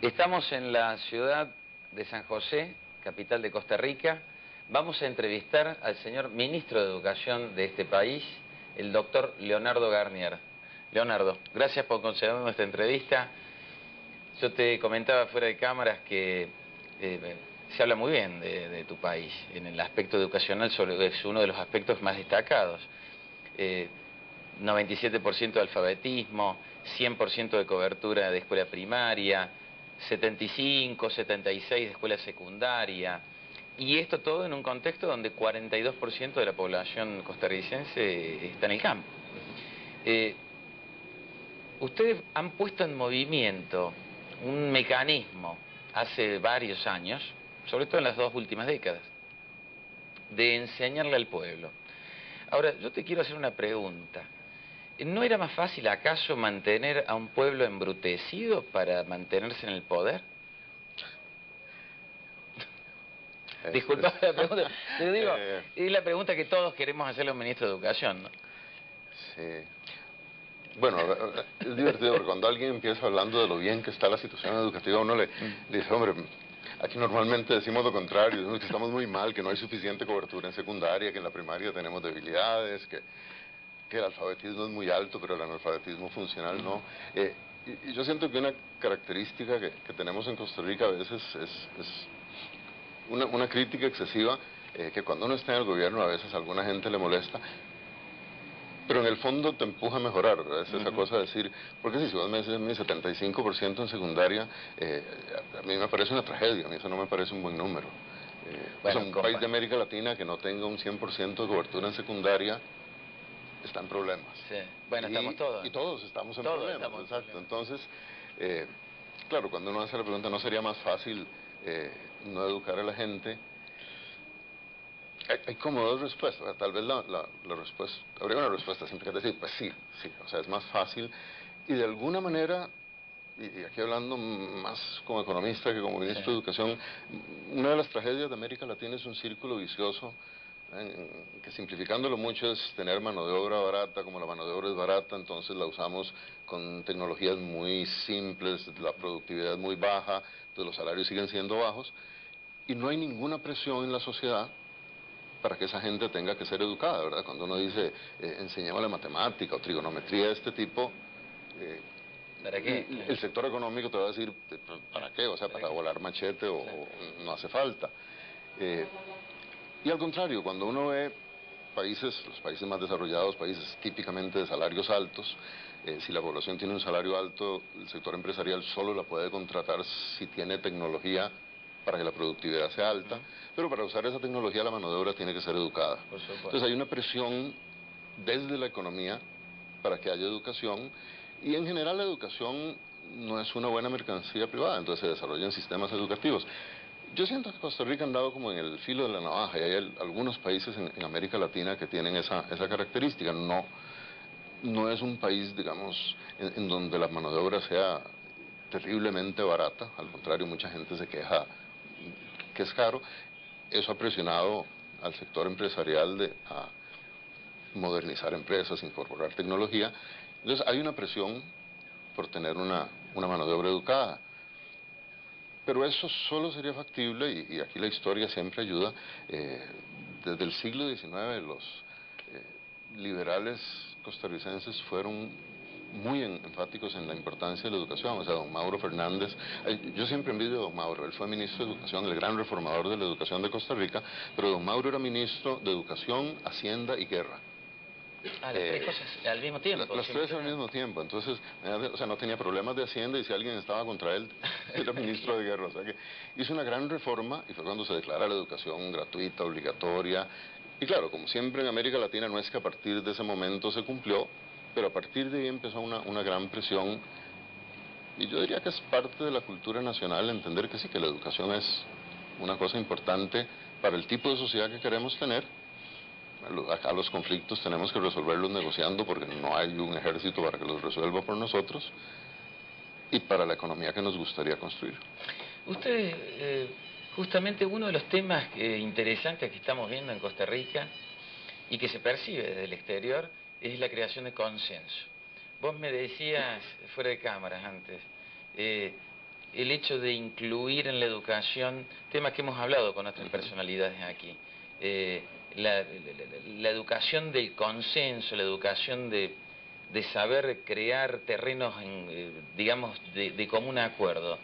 Estamos en la ciudad de San José, capital de Costa Rica. Vamos a entrevistar al señor ministro de Educación de este país, el doctor Leonardo Garnier. Leonardo, gracias por concedernos esta entrevista. Yo te comentaba fuera de cámaras que se habla muy bien de tu país. En el aspecto educacional es uno de los aspectos más destacados. 97% de alfabetismo, 100% de cobertura de escuela primaria, 75, 76 de escuela secundaria. Y esto todo en un contexto donde 42% de la población costarricense está en el campo. Ustedes han puesto en movimiento un mecanismo hace varios años, sobre todo en las 2 últimas décadas, de enseñarle al pueblo. Ahora, yo te quiero hacer una pregunta. ¿No era más fácil acaso mantener a un pueblo embrutecido para mantenerse en el poder? Disculpa la pregunta, te digo, es la pregunta que todos queremos hacerle a un ministro de Educación, ¿no? Sí. Bueno, es divertido porque cuando alguien empieza hablando de lo bien que está la situación educativa, uno le dice, hombre, aquí normalmente decimos lo contrario, decimos que estamos muy mal, que no hay suficiente cobertura en secundaria, que en la primaria tenemos debilidades, que el alfabetismo es muy alto, pero el analfabetismo funcional no. Y yo siento que una característica que tenemos en Costa Rica a veces es una crítica excesiva, que cuando uno está en el gobierno a veces a alguna gente le molesta, pero en el fondo te empuja a mejorar, ¿verdad? Es esa cosa de decir, porque si vos me dices mi 75% en secundaria, a mí me parece una tragedia, a mí eso no me parece un buen número. Bueno, un país de América Latina que no tenga un 100% de cobertura en secundaria está en problemas. Sí. Bueno, estamos todos. Y todos estamos en todos problemas, estamos exacto. en problemas. Entonces, claro, cuando uno hace la pregunta, ¿no sería más fácil no educar a la gente? Hay como 2 respuestas. Tal vez la respuesta, habría una respuesta siempre que es decir, pues sí, o sea, es más fácil. Y de alguna manera, y aquí hablando más como economista que como ministro de Educación, una de las tragedias de América Latina es un círculo vicioso, que simplificándolo mucho es tener mano de obra barata. Como la mano de obra es barata, entonces la usamos con tecnologías muy simples, la productividad es muy baja, entonces los salarios siguen siendo bajos, y no hay ninguna presión en la sociedad para que esa gente tenga que ser educada, ¿verdad? Cuando uno dice, enseñémosle matemática o trigonometría de este tipo, ¿Para qué? el sector económico te va a decir, ¿para qué? O sea, para volar machete o no hace falta. Y al contrario, cuando uno ve los países más desarrollados, países típicamente de salarios altos, si la población tiene un salario alto, el sector empresarial solo la puede contratar si tiene tecnología para que la productividad sea alta, pero para usar esa tecnología la mano de obra tiene que ser educada. Entonces hay una presión desde la economía para que haya educación, y en general la educación no es una buena mercancía privada, entonces se desarrollan sistemas educativos. Yo siento que Costa Rica ha andado como en el filo de la navaja, y hay algunos países en América Latina que tienen esa característica. No es un país, digamos, en donde la mano de obra sea terriblemente barata, al contrario, mucha gente se queja que es caro. Eso ha presionado al sector empresarial a modernizar empresas, incorporar tecnología. Entonces hay una presión por tener una mano de obra educada. Pero eso solo sería factible, y aquí la historia siempre ayuda. Desde el siglo XIX los liberales costarricenses fueron muy enfáticos en la importancia de la educación. O sea, don Mauro Fernández, yo siempre envidio a don Mauro, él fue ministro de Educación, el gran reformador de la educación de Costa Rica, pero don Mauro era ministro de Educación, Hacienda y Guerra. Las 3 cosas al mismo tiempo. Las 3 al mismo tiempo. Entonces, o sea, no tenía problemas de Hacienda, y si alguien estaba contra él, era ministro de Guerra. O sea que hizo una gran reforma, y fue cuando se declara la educación gratuita, obligatoria. Y claro, como siempre en América Latina, no es que a partir de ese momento se cumplió, pero a partir de ahí empezó una gran presión. Y yo diría que es parte de la cultura nacional entender que sí, que la educación es una cosa importante para el tipo de sociedad que queremos tener. Acá los conflictos tenemos que resolverlos negociando, porque no hay un ejército para que los resuelva por nosotros, y para la economía que nos gustaría construir. Usted, justamente uno de los temas interesantes que estamos viendo en Costa Rica y que se percibe desde el exterior es la creación de consenso. Vos me decías fuera de cámaras antes, el hecho de incluir en la educación, temas que hemos hablado con otras personalidades aquí, la educación del consenso, la educación de saber crear terrenos, digamos, de común acuerdo.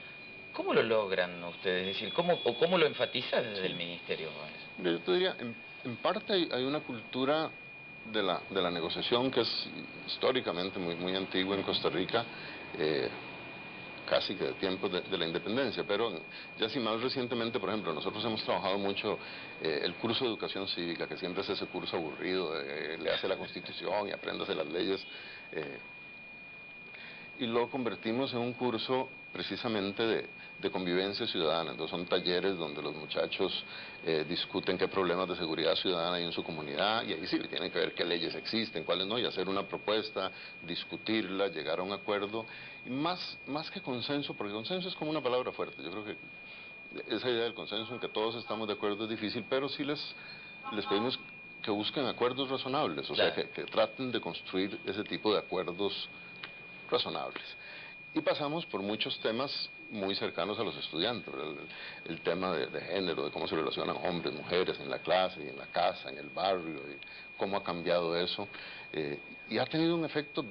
¿Cómo lo logran ustedes? Es decir, ¿cómo lo enfatizan desde el Ministerio? Yo te diría, en parte hay una cultura de la negociación que es históricamente muy antigua en Costa Rica, casi que de tiempos de la independencia, pero ya sí más recientemente, por ejemplo, nosotros hemos trabajado mucho el curso de educación cívica, que siempre es ese curso aburrido, le hace la Constitución y apréndase las leyes, y lo convertimos en un curso precisamente de convivencia ciudadana. Entonces son talleres donde los muchachos discuten qué problemas de seguridad ciudadana hay en su comunidad, y ahí sí tienen que ver qué leyes existen, cuáles no, y hacer una propuesta, discutirla, llegar a un acuerdo, y más que consenso, porque consenso es como una palabra fuerte. Yo creo que esa idea del consenso en que todos estamos de acuerdo es difícil, pero sí les pedimos que busquen acuerdos razonables, o sea, que traten de construir ese tipo de acuerdos razonables. Y pasamos por muchos temas muy cercanos a los estudiantes, el tema de género, de cómo se relacionan hombres, mujeres en la clase y en la casa, en el barrio, y cómo ha cambiado eso, y ha tenido un efecto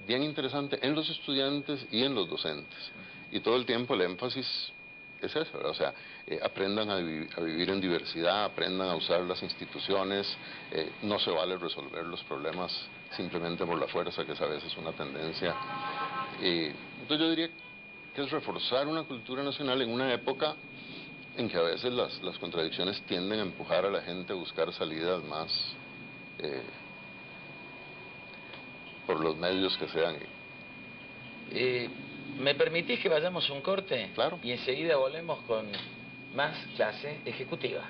bien interesante en los estudiantes y en los docentes, y todo el tiempo el énfasis es eso, ¿verdad? O sea, aprendan a vivir en diversidad, aprendan a usar las instituciones, no se vale resolver los problemas simplemente por la fuerza, que es a veces una tendencia. Entonces yo diría que es reforzar una cultura nacional en una época en que a veces las contradicciones tienden a empujar a la gente a buscar salidas más por los medios que sean. ¿Me permitís que vayamos a un corte? Claro. Y enseguida volvemos con más clase ejecutiva.